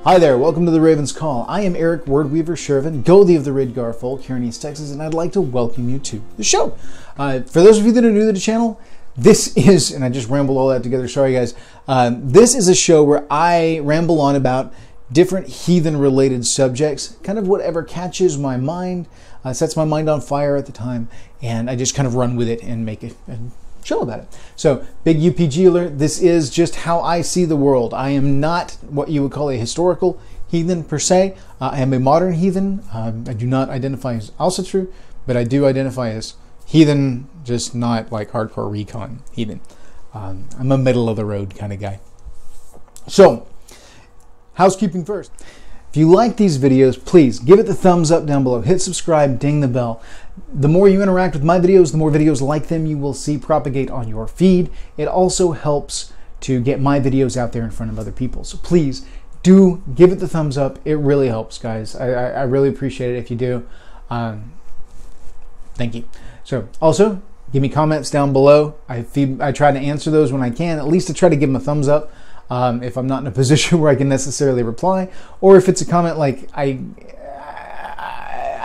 Hi there, welcome to the Raven's Call. I am Eric Wordweaver Sjerven, Goldie of the Ridgar folk here in East Texas, and I'd like to welcome you to the show. For those of you that are new to the channel, this is, and I just rambled all that together, sorry guys, this is a show where I ramble on about different heathen-related subjects, kind of whatever catches my mind, sets my mind on fire at the time, and I just kind of run with it and make it show about it. So, big UPG alert, this is just how I see the world. I am not what you would call a historical heathen per se. I am a modern heathen. I do not identify as also true, but I do identify as heathen, just not like hardcore recon heathen. I'm a middle of the road kind of guy. So, housekeeping first. If you like these videos, please give it the thumbs up down below. Hit subscribe, ding the bell. The more you interact with my videos, the more videos like them you will see propagate on your feed. It also helps to get my videos out there in front of other people. So please do give it the thumbs up. It really helps, guys. I really appreciate it if you do. Thank you. So also, give me comments down below. I try to answer those when I can. At least I try to give them a thumbs up. If I'm not in a position where I can necessarily reply, or if it's a comment like I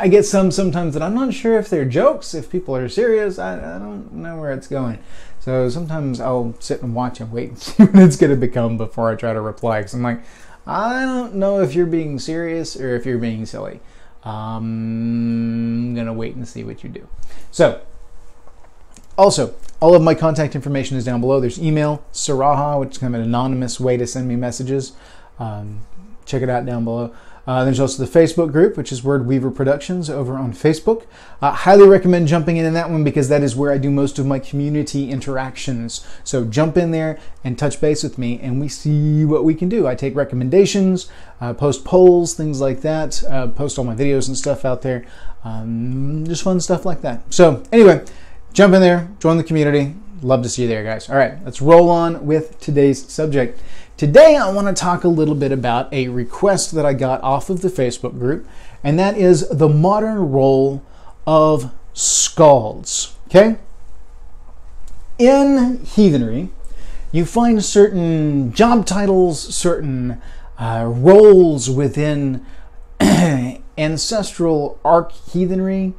get sometimes that I'm not sure if they're jokes, if people are serious, I don't know where it's going. So sometimes I'll sit and watch and wait and see what it's going to become before I try to reply, because I'm like, I don't know if you're being serious or if you're being silly. I'm going to wait and see what you do. So, also, all of my contact information is down below. There's email, Saraha, which is kind of an anonymous way to send me messages. Check it out down below. There's also the Facebook group, which is Wordweaver Productions over on Facebook. Highly recommend jumping in that one because that is where I do most of my community interactions. So jump in there and touch base with me and we see what we can do. I take recommendations, post polls, things like that, post all my videos and stuff out there. Just fun stuff like that. So anyway, jump in there, join the community. Love to see you there, guys. All right, let's roll on with today's subject. Today, I want to talk a little bit about a request that I got off of the Facebook group, and that is the modern role of Skalds. Okay? In heathenry, you find certain job titles, certain roles within ancestral arch-heathenry,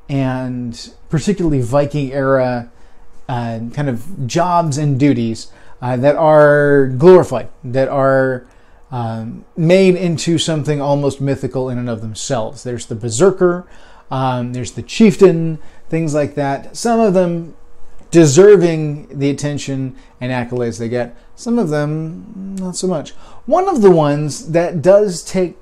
and particularly Viking era kind of jobs and duties that are glorified, that are made into something almost mythical in and of themselves. There's the berserker, there's the chieftain, things like that. Some of them deserving the attention and accolades they get. Some of them, not so much. One of the ones that does take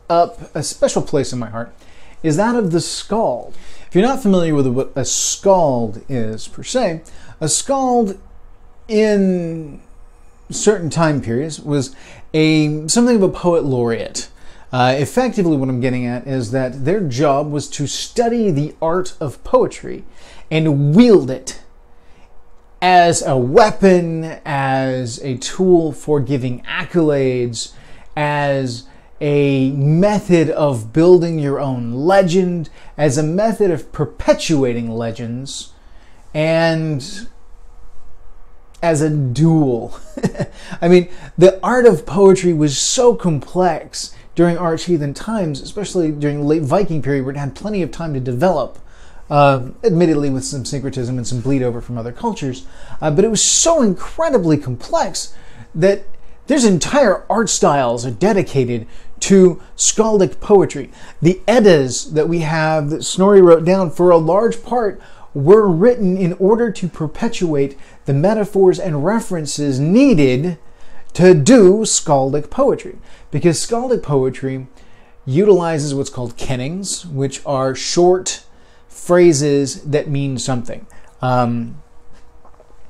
up a special place in my heart is that of the Skald. If you're not familiar with what a Skald is per se, a Skald in certain time periods was something of a poet laureate. Effectively what I'm getting at is that their job was to study the art of poetry and wield it as a weapon, as a tool for giving accolades, as a method of building your own legend, as a method of perpetuating legends, and as a duel. I mean, the art of poetry was so complex during arch-heathen times, especially during the late Viking period where it had plenty of time to develop, admittedly with some syncretism and some bleed over from other cultures, but it was so incredibly complex that there's entire art styles are dedicated to skaldic poetry. The Eddas that we have that Snorri wrote down, for a large part, were written in order to perpetuate the metaphors and references needed to do skaldic poetry. Because skaldic poetry utilizes what's called kennings, which are short phrases that mean something.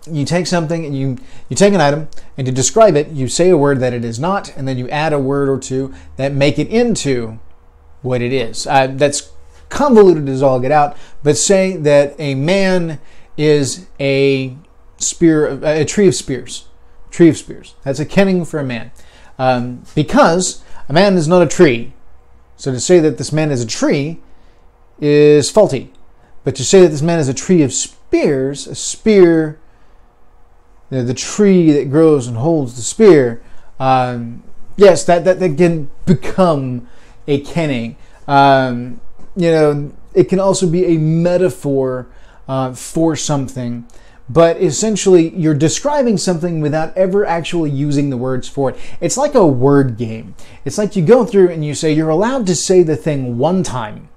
You take something and you take an item, and to describe it, you say a word that it is not, and then you add a word or two that make it into what it is. That's convoluted as all get out, but say that a man is a spear, a tree of spears. Tree of spears. That's a kenning for a man. Because a man is not a tree. So to say that this man is a tree is faulty. But to say that this man is a tree of spears, a spear, the tree that grows and holds the spear, Yes, that can become a kenning. It can also be a metaphor for something. But essentially, you're describing something without ever actually using the words for it. It's like a word game. It's like you go through and you say, you're allowed to say the thing one time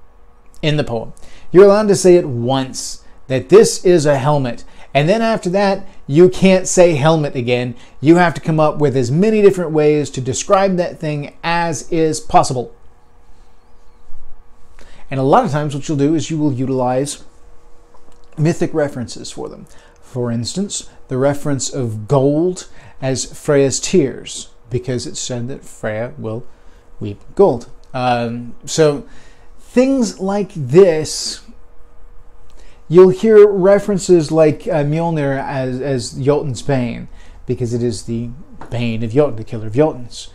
in the poem. You're allowed to say it once, that this is a helmet. And then after that, you can't say helmet again. You have to come up with as many different ways to describe that thing as is possible. And a lot of times what you'll do is you will utilize mythic references for them. For instance, the reference of gold as Freya's tears, because it's said that Freya will weep gold. So things like this, you'll hear references like Mjolnir as Jotun's bane, because it is the bane of Jotun, the killer of Jotuns.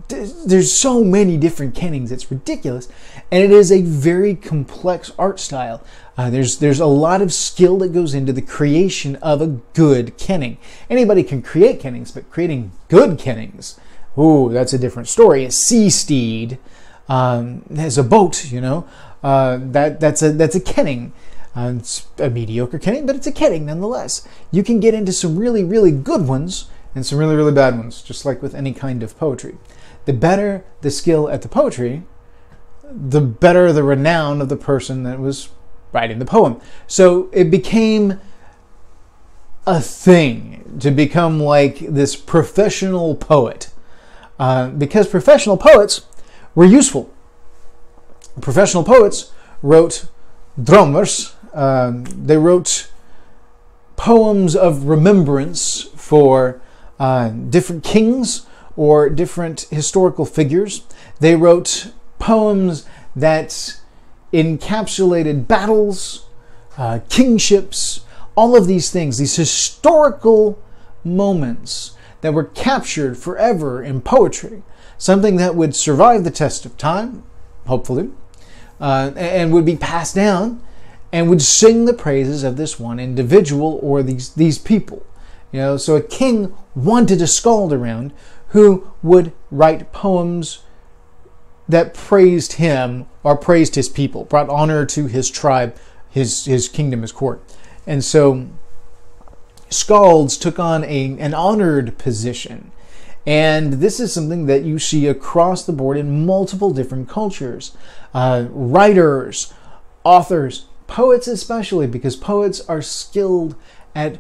There's so many different kennings, it's ridiculous, and it is a very complex art style. There's a lot of skill that goes into the creation of a good kenning. Anybody can create kennings, but creating good kennings, ooh, that's a different story. A sea steed has a boat, that's a kenning. It's a mediocre kenning, but it's a kenning nonetheless. You can get into some really, really good ones and some really, really bad ones, just like with any kind of poetry. The better the skill at the poetry, the better the renown of the person that was writing the poem. So it became a thing to become like this professional poet, because professional poets were useful. Professional poets wrote drömmers. They wrote poems of remembrance for different kings or different historical figures. They wrote poems that encapsulated battles, kingships, all of these things, these historical moments that were captured forever in poetry, something that would survive the test of time, hopefully, and would be passed down and would sing the praises of this one individual or these people. So a king wanted a skald around who would write poems that praised him or praised his people, brought honor to his tribe, his kingdom, his court. And so skalds took on an honored position. And this is something that you see across the board in multiple different cultures. Writers, authors, poets especially, because poets are skilled at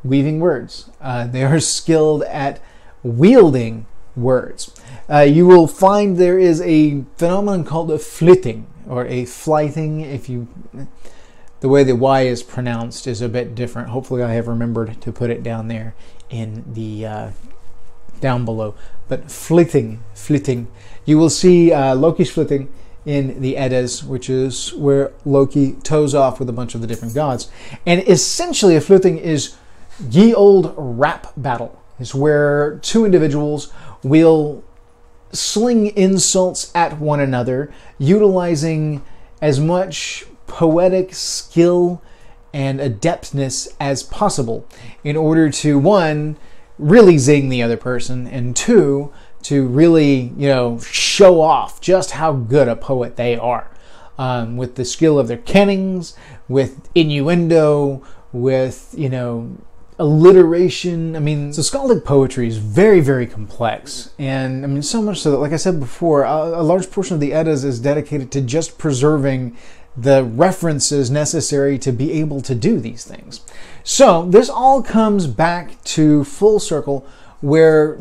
weaving words. They are skilled at wielding words. You will find there is a phenomenon called a flitting, or a flyting. The way the Y is pronounced is a bit different. Hopefully I have remembered to put it down there in the down below. But flitting. You will see Loki's flitting in the Eddas, which is where Loki toes off with a bunch of the different gods. And essentially a flitting is ye old rap battle. It's where two individuals will sling insults at one another, utilizing as much poetic skill and adeptness as possible in order to, one, really zing the other person, and two, to really, show off just how good a poet they are, with the skill of their kennings, with innuendo, with, alliteration. So skaldic poetry is very, very complex. And so much so that, like I said before, a large portion of the Eddas is dedicated to just preserving the references necessary to be able to do these things. So this all comes back to full circle where,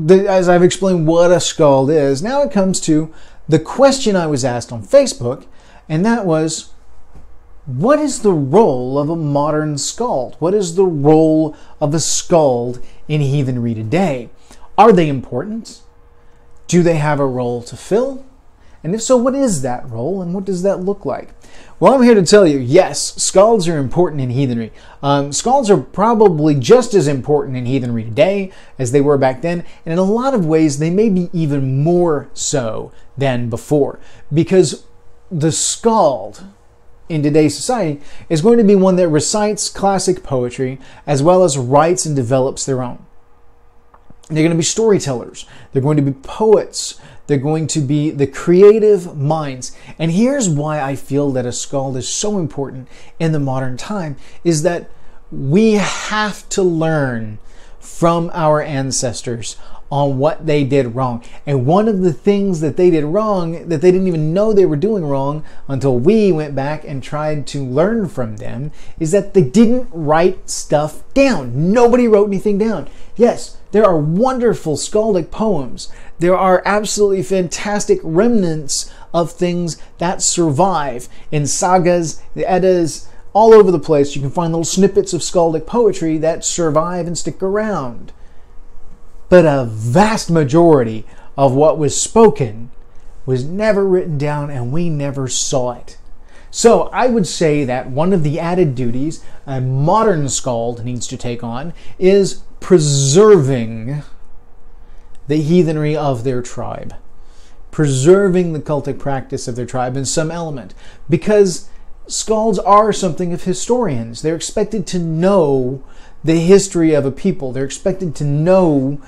as I've explained what a skald is, now it comes to the question I was asked on Facebook, and that was, what is the role of a modern skald? What is the role of a skald in heathenry today? Are they important? Do they have a role to fill? And if so, what is that role and what does that look like? Well, I'm here to tell you, yes, skalds are important in heathenry. Skalds are probably just as important in heathenry today as they were back then, and in a lot of ways they may be even more so than before, because the skald in today's society is going to be one that recites classic poetry as well as writes and develops their own. They're going to be storytellers. They're going to be poets. They're going to be the creative minds. And here's why I feel that a skald is so important in the modern time, is that we have to learn from our ancestors on what they did wrong. And one of the things that they did wrong, that they didn't even know they were doing wrong until we went back and tried to learn from them, is that they didn't write stuff down. Nobody wrote anything down. Yes, there are wonderful skaldic poems. There are absolutely fantastic remnants of things that survive in sagas, the Eddas, all over the place. You can find little snippets of skaldic poetry that survive and stick around. But a vast majority of what was spoken was never written down, and we never saw it. So I would say that one of the added duties a modern skald needs to take on is preserving the heathenry of their tribe. Preserving the cultic practice of their tribe in some element. Because skalds are something of historians. They're expected to know the history of a people. They're expected to know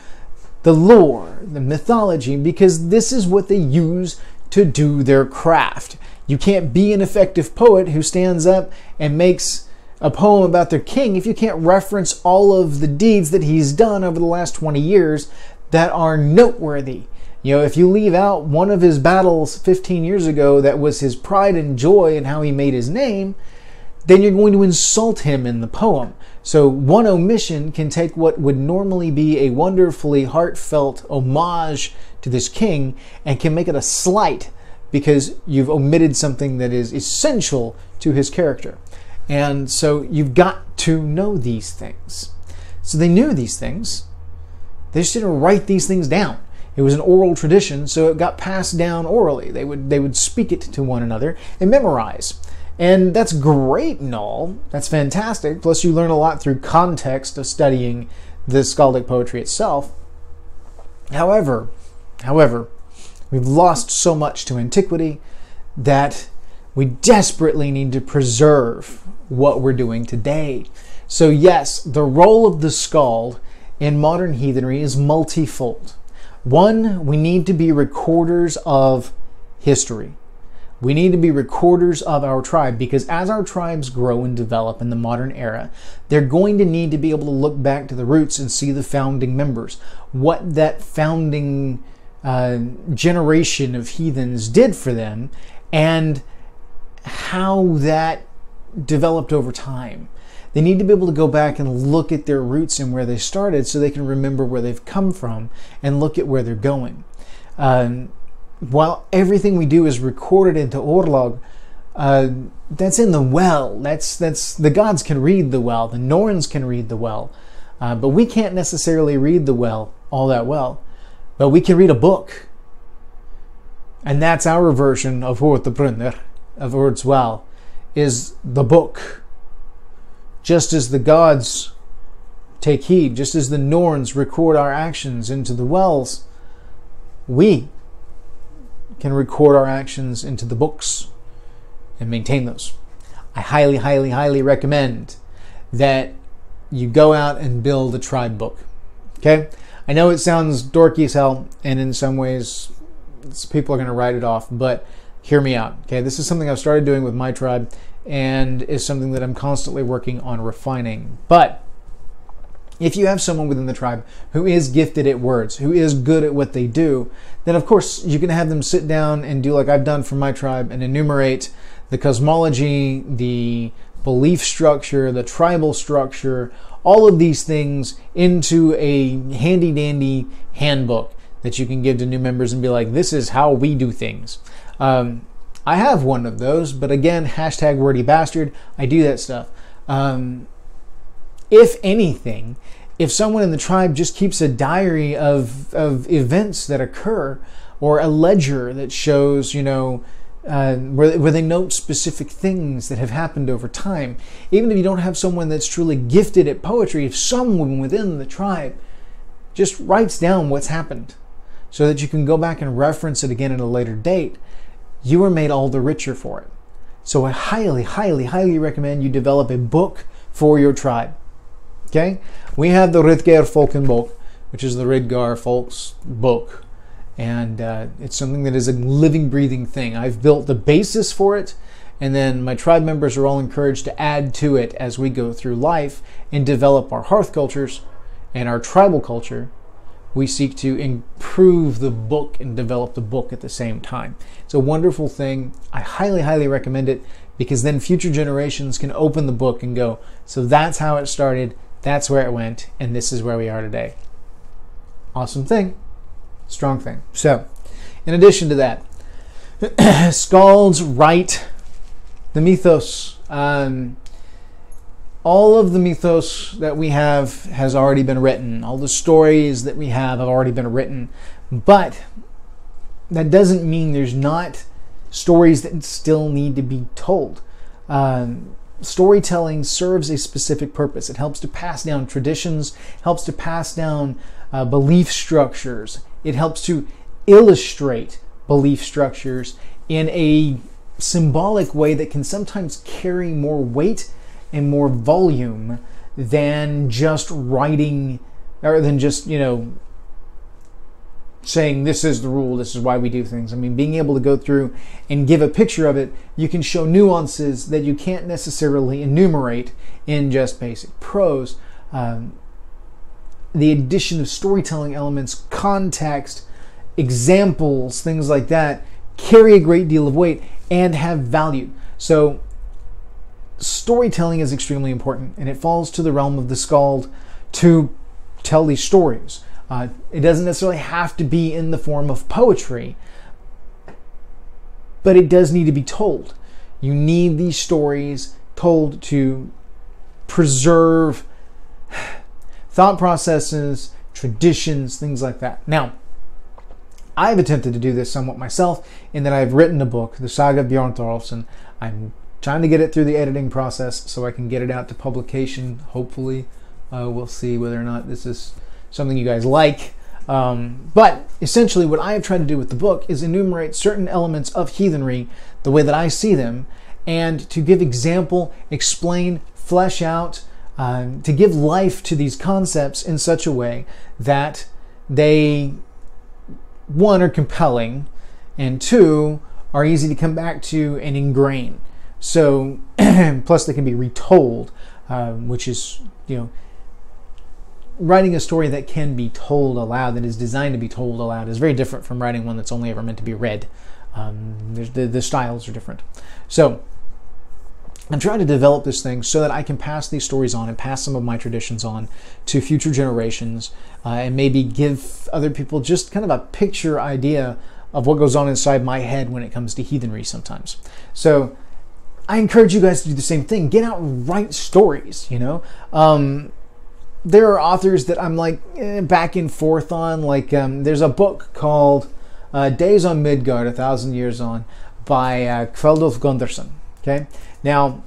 the lore, the mythology, because this is what they use to do their craft. You can't be an effective poet who stands up and makes a poem about their king if you can't reference all of the deeds that he's done over the last 20 years that are noteworthy. You know, if you leave out one of his battles 15 years ago that was his pride and joy and how he made his name, then you're going to insult him in the poem. So one omission can take what would normally be a wonderfully heartfelt homage to this king and can make it a slight because you've omitted something that is essential to his character. And so you've got to know these things. So they knew these things. They just didn't write these things down. It was an oral tradition, so it got passed down orally. They would speak it to one another and memorize. And that's great and all. That's fantastic. Plus you learn a lot through context of studying the skaldic poetry itself. However, we've lost so much to antiquity that we desperately need to preserve what we're doing today. So yes, the role of the skald in modern heathenry is multifold. One, we need to be recorders of history. We need to be recorders of our tribe, because as our tribes grow and develop in the modern era, they're going to need to be able to look back to the roots and see the founding members, what that founding generation of heathens did for them, and how that developed over time. They need to be able to go back and look at their roots and where they started so they can remember where they've come from and look at where they're going. While everything we do is recorded into Orlog, that's in the well. That's the gods can read the well. The Norns can read the well. But we can't necessarily read the well all that well. But we can read a book. And that's our version of Hortebrunner, of Urd's well, is the book. Just as the gods take heed, just as the Norns record our actions into the wells, we can record our actions into the books and maintain those. I highly, highly, highly recommend that you go out and build a tribe book. Okay? I know it sounds dorky as hell, and in some ways people are going to write it off, but hear me out. Okay? This is something I've started doing with my tribe, and is something that I'm constantly working on refining. But if you have someone within the tribe who is gifted at words, who is good at what they do, then of course you can have them sit down and do like I've done for my tribe and enumerate the cosmology, the belief structure, the tribal structure, all of these things into a handy-dandy handbook that you can give to new members and be like, this is how we do things. I have one of those, but again, hashtag wordy bastard, I do that stuff. If anything, if someone in the tribe just keeps a diary of events that occur, or a ledger that shows, you know, where they note specific things that have happened over time, even if you don't have someone that's truly gifted at poetry, if someone within the tribe just writes down what's happened so that you can go back and reference it again at a later date, you are made all the richer for it. So I highly, highly, highly recommend you develop a book for your tribe. Okay? We have the Ritger Folkenbok, which is the Ridgar folks' book. And it's something that is a living, breathing thing. I've built the basis for it, and then my tribe members are all encouraged to add to it as we go through life and develop our hearth cultures and our tribal culture. We seek to improve the book and develop the book at the same time. It's a wonderful thing. I highly, highly recommend it, because then future generations can open the book and go, so that's how it started, that's where it went, and this is where we are today. Awesome thing. Strong thing. So, in addition to that, Skalds write the mythos. All of the mythos that we have has already been written. All the stories that we have already been written. But that doesn't mean there's not stories that still need to be told. Storytelling serves a specific purpose. It helps to pass down traditions, helps to pass down belief structures. It helps to illustrate belief structures in a symbolic way that can sometimes carry more weight and more volume than just writing, or than just, saying this is the rule, this is why we do things. I mean, being able to go through and give a picture of it, you can show nuances that you can't necessarily enumerate in just basic prose. The addition of storytelling elements, context, examples, things like that, carry a great deal of weight and have value. So storytelling is extremely important, and it falls to the realm of the Skald to tell these stories. It doesn't necessarily have to be in the form of poetry, but it does need to be told. You need these stories told to preserve thought processes, traditions, things like that. Now, I've attempted to do this somewhat myself in that I've written a book, The Saga of Bjorn Thorolfsson. I'm trying to get it through the editing process so I can get it out to publication, hopefully. We'll see whether or not this is something you guys like. But essentially what I have tried to do with the book is enumerate certain elements of heathenry the way that I see them, and to give example, explain, flesh out, to give life to these concepts in such a way that they, one, are compelling, and two, are easy to come back to and ingrain. So, plus they can be retold, which is, writing a story that can be told aloud, that is designed to be told aloud, is very different from writing one that's only ever meant to be read. The styles are different. So, I'm trying to develop this thing so that I can pass these stories on and pass some of my traditions on to future generations, and maybe give other people just kind of a picture idea of what goes on inside my head when it comes to heathenry sometimes. So I encourage you guys to do the same thing. Get out and write stories, There are authors that I'm like back and forth on. Like there's a book called Days on Midgard, 1,000 Years On, by Kveldulf Gunderson. Okay, now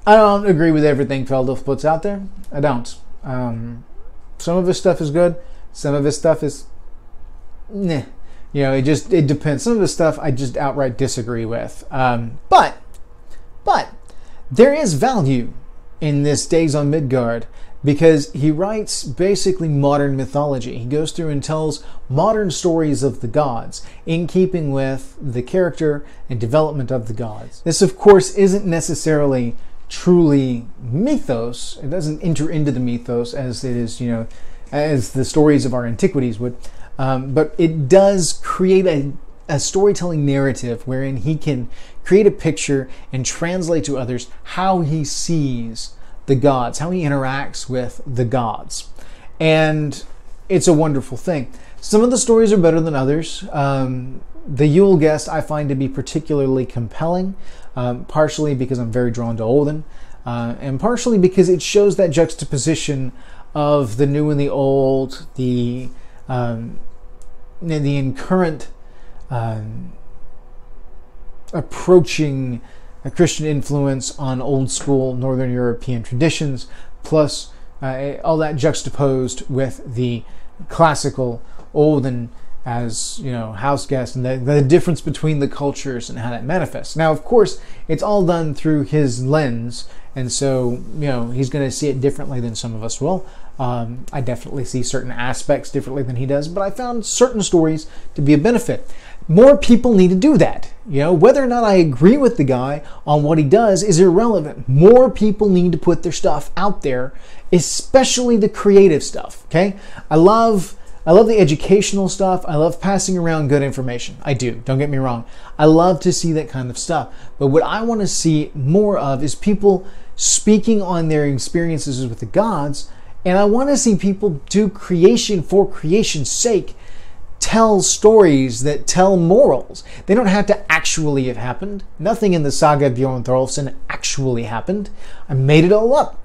I don't agree with everything Kveldulf puts out there. I don't. Some of his stuff is good. Some of his stuff is, nah. It depends. Some of his stuff I just outright disagree with. But there is value in this Days on Midgard, because he writes basically modern mythology. He goes through and tells modern stories of the gods in keeping with the character and development of the gods. This, of course, isn't necessarily truly mythos. It doesn't enter into the mythos as it is, as the stories of our antiquities would. But it does create a storytelling narrative wherein he can create a picture and translate to others how he sees the gods, how he interacts with the gods. And it's a wonderful thing. Some of the stories are better than others. The Yule Guest I find to be particularly compelling, partially because I'm very drawn to Odin, and partially because it shows that juxtaposition of the new and the old, the current approaching a Christian influence on old school Northern European traditions, plus all that juxtaposed with the classical olden as house guests, and the difference between the cultures and how that manifests. Now, of course, it's all done through his lens, and so he's going to see it differently than some of us will. I definitely see certain aspects differently than he does, but I found certain stories to be a benefit. More people need to do that. Whether or not I agree with the guy on what he does is irrelevant. More people need to put their stuff out there, especially the creative stuff. Okay, I love the educational stuff. I love passing around good information. I do. Don't get me wrong. I love to see that kind of stuff. But what I want to see more of is people speaking on their experiences with the gods. And I want to see people do creation for creation's sake. Tell stories that tell morals. They don't have to actually have happened. Nothing in the saga of Bjorn Thorolfsson actually happened. I made it all up.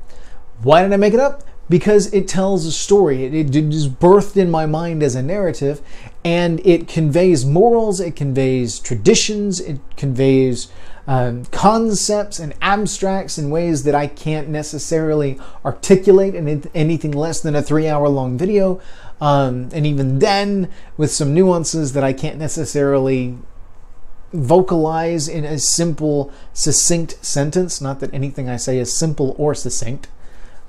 Why did I make it up? Because it tells a story. It is birthed in my mind as a narrative, and it conveys morals, it conveys traditions, it conveys concepts and abstracts in ways that I can't necessarily articulate in anything less than a 3-hour-long video, and even then with some nuances that I can't necessarily vocalize in a simple, succinct sentence. Not that anything I say is simple or succinct.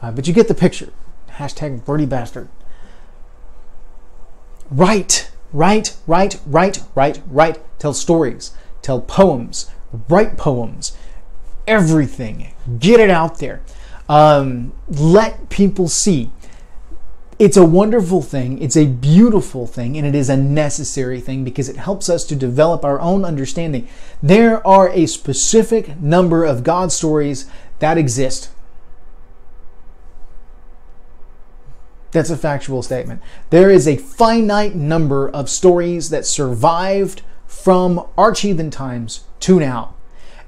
But you get the picture. Hashtag birdie bastard. Write. Tell stories. Tell poems. Write poems. Everything. Get it out there. Let people see. It's a wonderful thing. It's a beautiful thing. And it is a necessary thing because it helps us to develop our own understanding. There are a specific number of God stories that exist. That's a factual statement. There is a finite number of stories that survived from arch-heathen times to now.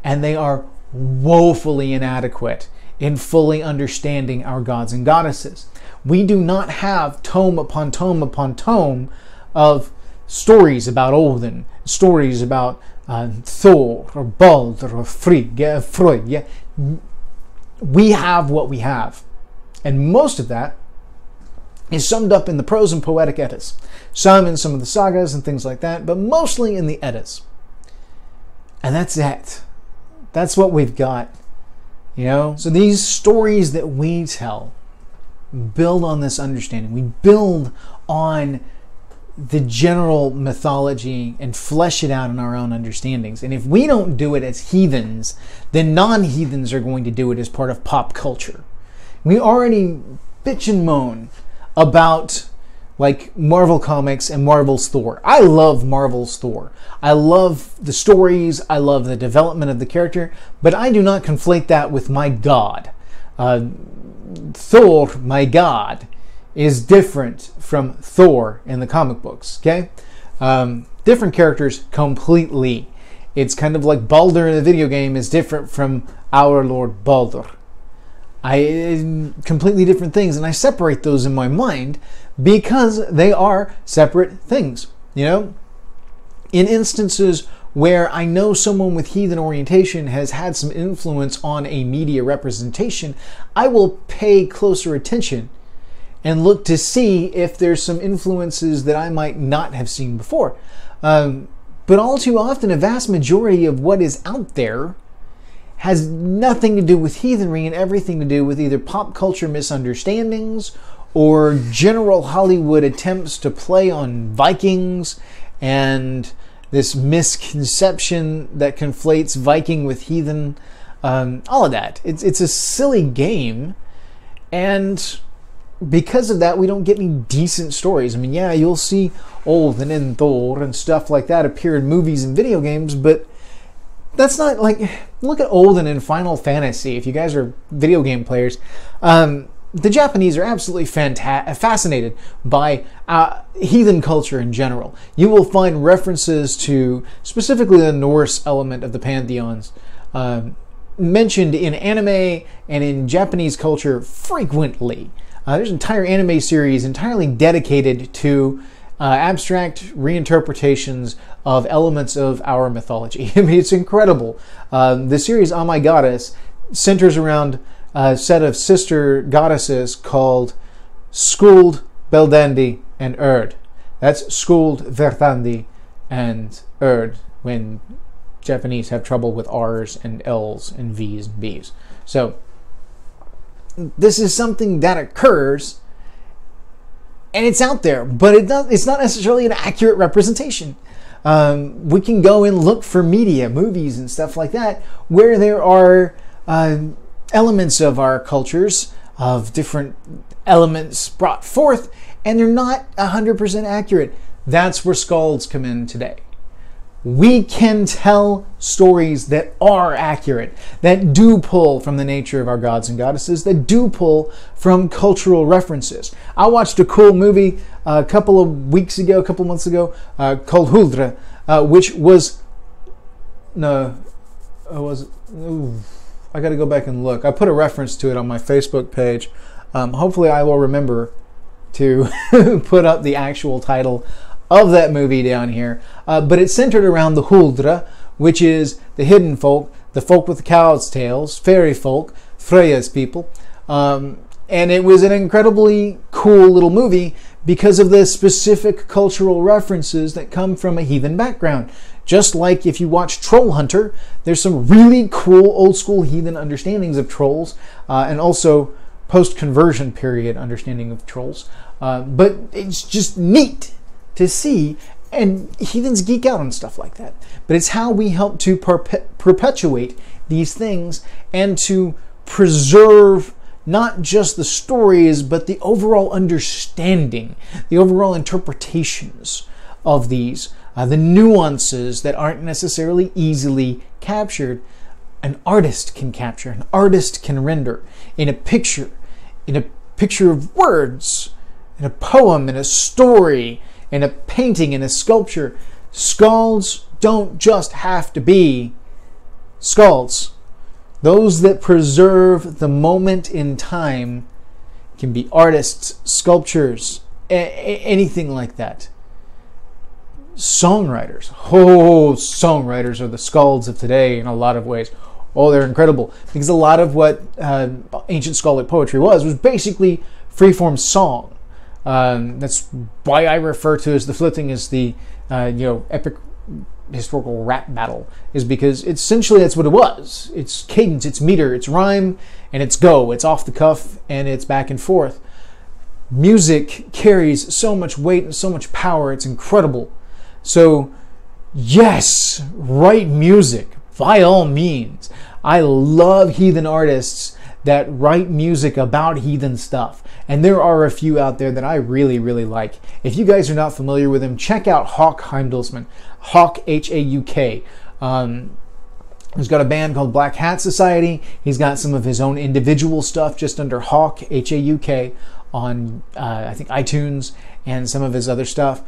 And they are woefully inadequate in fully understanding our gods and goddesses. We do not have tome upon tome upon tome of stories about Odin, stories about Thor or Balder or Frigg. We have what we have. And most of that is summed up in the prose and poetic Eddas. Some in some of the sagas and things like that, but mostly in the Eddas. And that's it. That's what we've got. So these stories that we tell build on this understanding. We build on the general mythology and flesh it out in our own understandings. And if we don't do it as heathens, then non-heathens are going to do it as part of pop culture. We already bitch and moan about like Marvel Comics and Marvel's Thor. I love Marvel's Thor. I love the stories. I love the development of the character. But I do not conflate that with my god. Thor, my god, is different from Thor in the comic books. Okay? Different characters completely. It's kind of like Balder in the video game is different from our Lord Balder. Completely different things, and I separate those in my mind because they are separate things. In instances where I know someone with heathen orientation has had some influence on a media representation, I will pay closer attention and look to see if there's some influences that I might not have seen before. But all too often, a vast majority of what is out there has nothing to do with heathenry and everything to do with either pop culture misunderstandings or general Hollywood attempts to play on Vikings and this misconception that conflates Viking with heathen, all of that. It's a silly game, and because of that, we don't get any decent stories. I mean, yeah, you'll see Odin and Thor and stuff like that appear in movies and video games, but that's not like, look at Odin in Final Fantasy. If you guys are video game players, the Japanese are absolutely fascinated by heathen culture in general. You will find references to specifically the Norse element of the pantheons mentioned in anime and in Japanese culture frequently. There's an entire anime series entirely dedicated to abstract reinterpretations of elements of our mythology. I mean, it's incredible. The series Oh My Goddess centers around a set of sister goddesses called Skuld, Beldandi, and Erd. That's Skuld, Vertandi, and Erd, when Japanese have trouble with R's and L's and V's and B's. So this is something that occurs, and it's out there, but it's not necessarily an accurate representation. We can go and look for media, movies, and stuff like that, where there are elements of our cultures, of different elements brought forth, and they're not 100% accurate. That's where Skalds come in today. We can tell stories that are accurate, that do pull from the nature of our gods and goddesses, that do pull from cultural references. I watched a cool movie a couple of months ago, called Huldra, which was... No, I got to go back and look. I put a reference to it on my Facebook page. Hopefully I will remember to put up the actual title of that movie down here. But it's centered around the Huldra, which is the hidden folk, the folk with the cow's tails, fairy folk, Freya's people. And it was an incredibly cool little movie because of the specific cultural references that come from a heathen background. Just like if you watch Troll Hunter, there's some really cool old school heathen understandings of trolls, and also post-conversion period understanding of trolls. But it's just neat to see, and heathens geek out on stuff like that. But it's how we help to perpetuate these things and to preserve not just the stories, but the overall understanding, the overall interpretations of these, the nuances that aren't necessarily easily captured. An artist can capture, an artist can render in a picture of words, in a poem, in a story, in a painting, in a sculpture. Skalds don't just have to be skalds. Those that preserve the moment in time can be artists, sculptures, anything like that. Songwriters. Oh, songwriters are the skalds of today in a lot of ways. Oh, they're incredible. Because a lot of what ancient skaldic poetry was basically freeform song. That's why I refer to as the flitting as the epic historical rap battle, is because essentially that's what it was. It's cadence, it's meter, it's rhyme, and it's go. It's off the cuff, and it's back and forth. Music carries so much weight and so much power. It's incredible. So, yes, write music by all means. I love heathen artists that write music about heathen stuff. And there are a few out there that I really, really like. If you guys are not familiar with him, check out Hawk Heimdallsman. Hawk, H-A-U-K. He's got a band called Black Hat Society. He's got some of his own individual stuff just under Hawk, H-A-U-K, on, I think, iTunes, and some of his other stuff.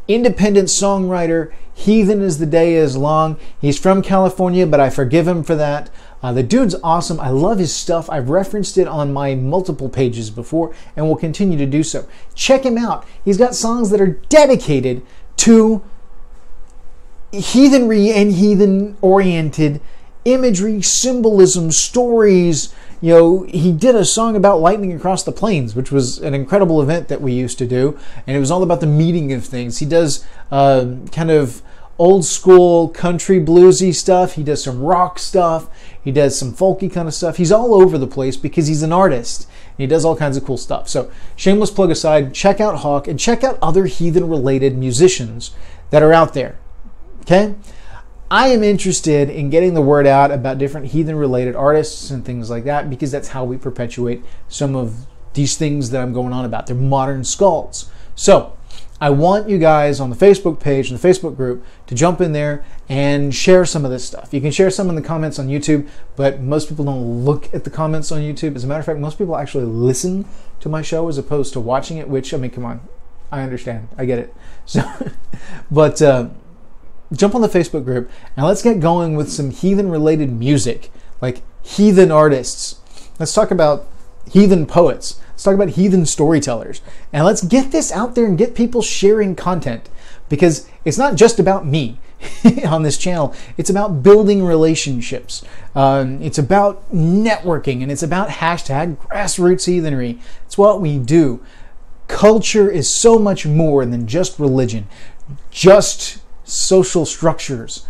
Independent songwriter, heathen as the day is long. He's from California, but I forgive him for that. The dude's awesome. I love his stuff. I've referenced it on my multiple pages before and will continue to do so. Check him out. He's got songs that are dedicated to heathenry and heathen-oriented imagery, symbolism, stories. You know, he did a song about lightning across the plains, which was an incredible event that we used to do, and it was all about the meeting of things. He does kind of old school country bluesy stuff. He does some rock stuff. He does some folky kind of stuff. He's all over the place because he's an artist. And he does all kinds of cool stuff. So, shameless plug aside, check out Hawk and check out other heathen-related musicians that are out there. Okay? I am interested in getting the word out about different heathen-related artists and things like that because that's how we perpetuate some of these things that I'm going on about. They're modern skalds. So, I want you guys on the Facebook page and the Facebook group to jump in there and share some of this stuff. You can share some in the comments on YouTube, but most people don't look at the comments on YouTube. As a matter of fact, most people actually listen to my show as opposed to watching it, which, I mean, come on. I understand. I get it. So, but jump on the Facebook group and let's get going with some heathen-related music, like heathen artists. Let's talk about heathen poets. Let's talk about heathen storytellers. And let's get this out there and get people sharing content, because it's not just about me on this channel. It's about building relationships. It's about networking, and it's about hashtag grassroots heathenry. It's what we do. culture is so much more than just religion, just social structures.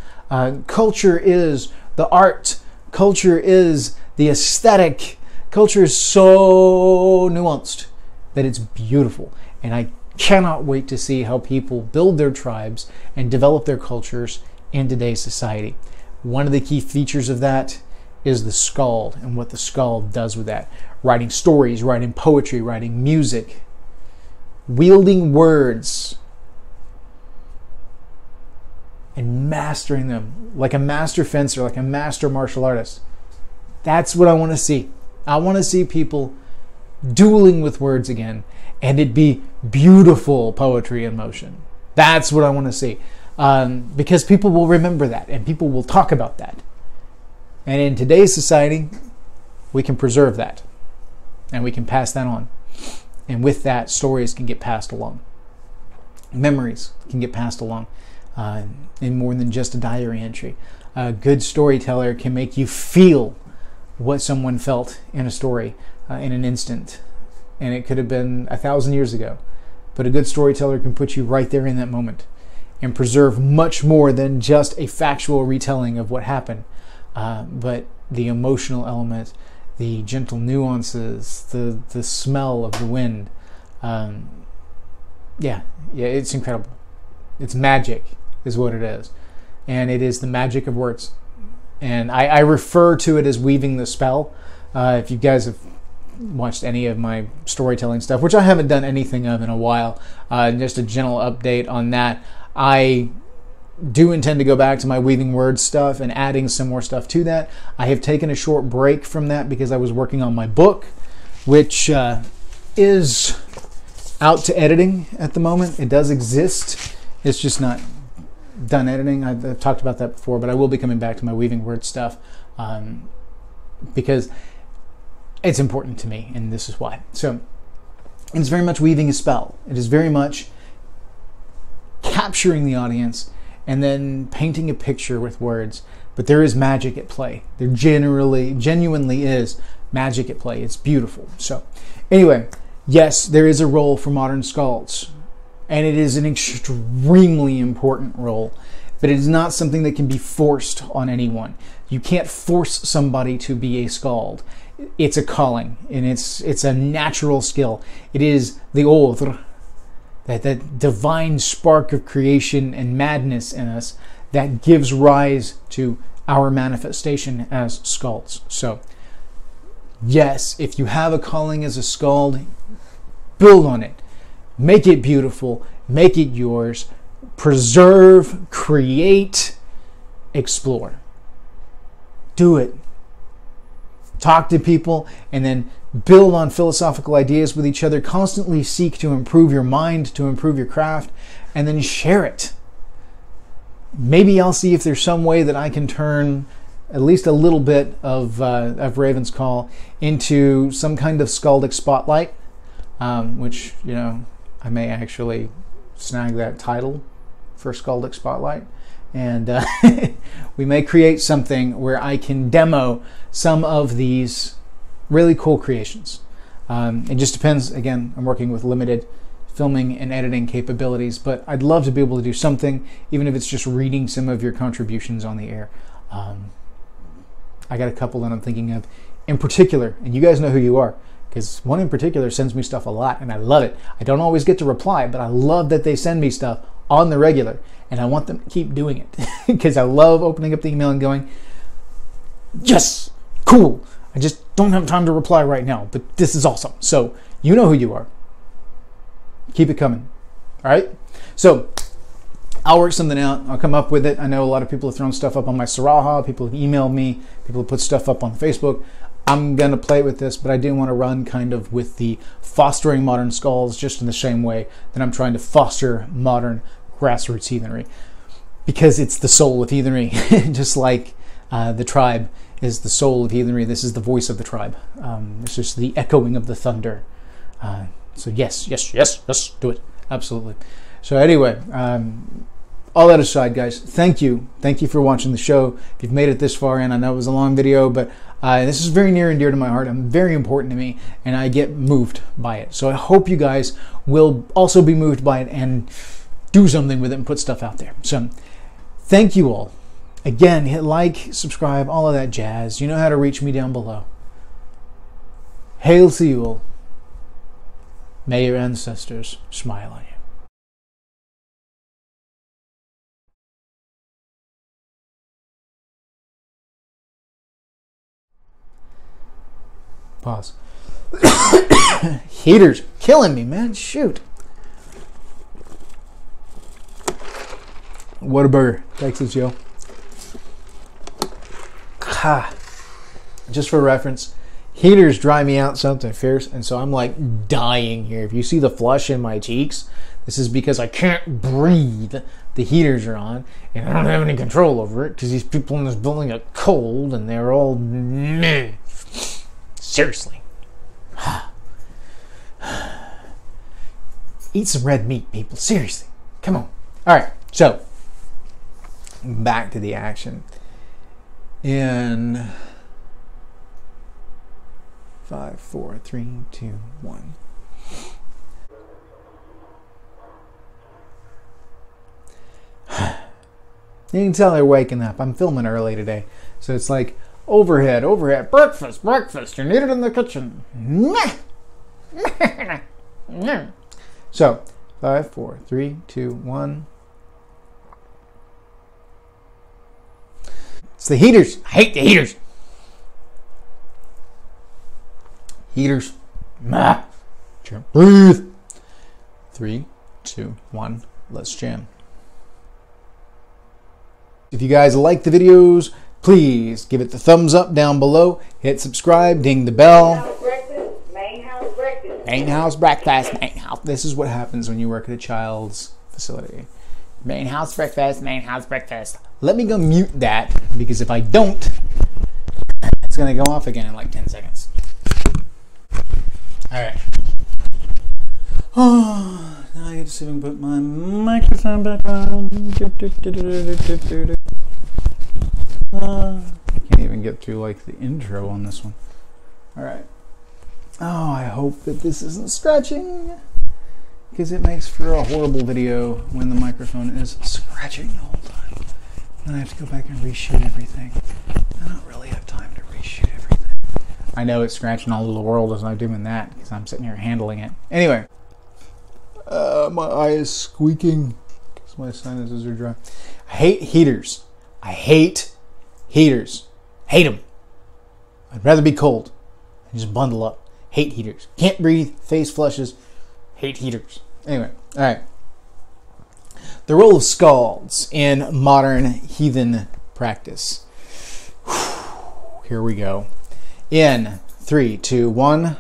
Culture is the art. Culture is the aesthetic. Culture is so nuanced that it's beautiful. And I cannot wait to see how people build their tribes and develop their cultures in today's society. One of the key features of that is the Skald and what the Skald does with that. Writing stories, writing poetry, writing music, wielding words, and mastering them like a master fencer, like a master martial artist. That's what I want to see. I want to see people dueling with words again, and it be beautiful poetry in motion. That's what I want to see. Because people will remember that, and people will talk about that. And in today's society, we can preserve that, and we can pass that on. And with that, stories can get passed along. Memories can get passed along in more than just a diary entry. A good storyteller can make you feel what someone felt in a story in an instant. And it could have been 1,000 years ago. But a good storyteller can put you right there in that moment and preserve much more than just a factual retelling of what happened. But the emotional element, the gentle nuances, the smell of the wind. Yeah, it's incredible. It's magic is what it is. And it is the magic of words. And I refer to it as weaving the spell. If you guys have watched any of my storytelling stuff, which I haven't done anything of in a while, just a gentle update on that. I do intend to go back to my weaving words stuff and adding some more stuff to that. I have taken a short break from that because I was working on my book, which is out to editing at the moment. It does exist. It's just not done editing. I've talked about that before, but I will be coming back to my weaving word stuff because it's important to me, and this is why. So it's very much weaving a spell. It is very much capturing the audience and then painting a picture with words. But there is magic at play. There genuinely is magic at play. It's beautiful. So anyway, yes, there is a role for modern Skalds, and it is an extremely important role, but it is not something that can be forced on anyone. You can't force somebody to be a Skald. It's a calling, and it's a natural skill. It is the odr, that divine spark of creation and madness in us that gives rise to our manifestation as Skalds. So yes, if you have a calling as a Skald, build on it. Make it beautiful. Make it yours. Preserve, create, explore. Do it. Talk to people and then build on philosophical ideas with each other. Constantly seek to improve your mind, to improve your craft, and then share it. Maybe I'll see if there's some way that I can turn at least a little bit of Raven's Call into some kind of Skaldic spotlight, which, you know, I may actually snag that title for Skaldic Spotlight. And we may create something where I can demo some of these really cool creations. It just depends. Again, I'm working with limited filming and editing capabilities, but I'd love to be able to do something, even if it's just reading some of your contributions on the air. I got a couple that I'm thinking of in particular, and you guys know who you are, because one in particular sends me stuff a lot, and I love it. I don't always get to reply, but I love that they send me stuff on the regular, and I want them to keep doing it because I love opening up the email and going, yes, cool. I just don't have time to reply right now, but this is awesome. So you know who you are. Keep it coming. All right? So I'll work something out. I'll come up with it. I know a lot of people have thrown stuff up on my Saraha. People have emailed me. People have put stuff up on Facebook. I'm going to play with this, but I do want to run kind of with the fostering modern Skalds just in the same way that I'm trying to foster modern grassroots heathenry, because it's the soul of heathenry. Just like the tribe is the soul of heathenry, this is the voice of the tribe. It's just the echoing of the thunder. So yes, do it. Absolutely. So anyway, all that aside, guys, thank you. Thank you for watching the show. If you've made it this far in, I know it was a long video, but this is very near and dear to my heart. I'm very important to me, and I get moved by it. So I hope you guys will also be moved by it and do something with it and put stuff out there. So thank you all. Again, hit like, subscribe, all of that jazz. You know how to reach me down below. Hail to you all. May your ancestors smile on you. Pause. Heaters killing me, man. Shoot. Whataburger, Texas, yo. Just for reference, heaters dry me out something fierce, and so I'm like dying here. If you see the flush in my cheeks, this is because I can't breathe. The heaters are on, and I don't have any control over it because these people in this building are cold, and they're all meh. Seriously. Eat some red meat, people. Seriously. Come on. All right, so back to the action. In 5, 4, 3, 2, 1. You can tell they're waking up. I'm filming early today, so it's like overhead, breakfast, you're needed in the kitchen. So 5, 4, 3, 2, 1. It's the heaters. I hate the heaters. Heaters. Can't breathe. 3, 2, 1. Let's jam. If you guys like the videos, please give it the thumbs up down below. Hit subscribe. Ding the bell. Main house breakfast. Main house breakfast. Main house. This is what happens when you work at a child's facility. Main house breakfast. Main house breakfast. Let me go mute that, because if I don't, it's going to go off again in like 10 seconds. Alright. Oh, now I get to see if I can put my microphone back on. I can't even get through like the intro on this one. Alright. Oh, I hope that this isn't scratching, because it makes for a horrible video when the microphone is scratching the whole time. Then I have to go back and reshoot everything. I don't really have time to reshoot everything. I know it's scratching all over the world as I'm doing that, because I'm sitting here handling it. Anyway. My eye is squeaking because my sinuses are dry. I hate heaters. I hate heaters. Hate them. I'd rather be cold and just bundle up. Hate heaters. Can't breathe. Face flushes. Hate heaters. Anyway. Alright. The role of Skalds in modern heathen practice. Here we go. In 3, 2, 1.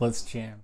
Let's jam.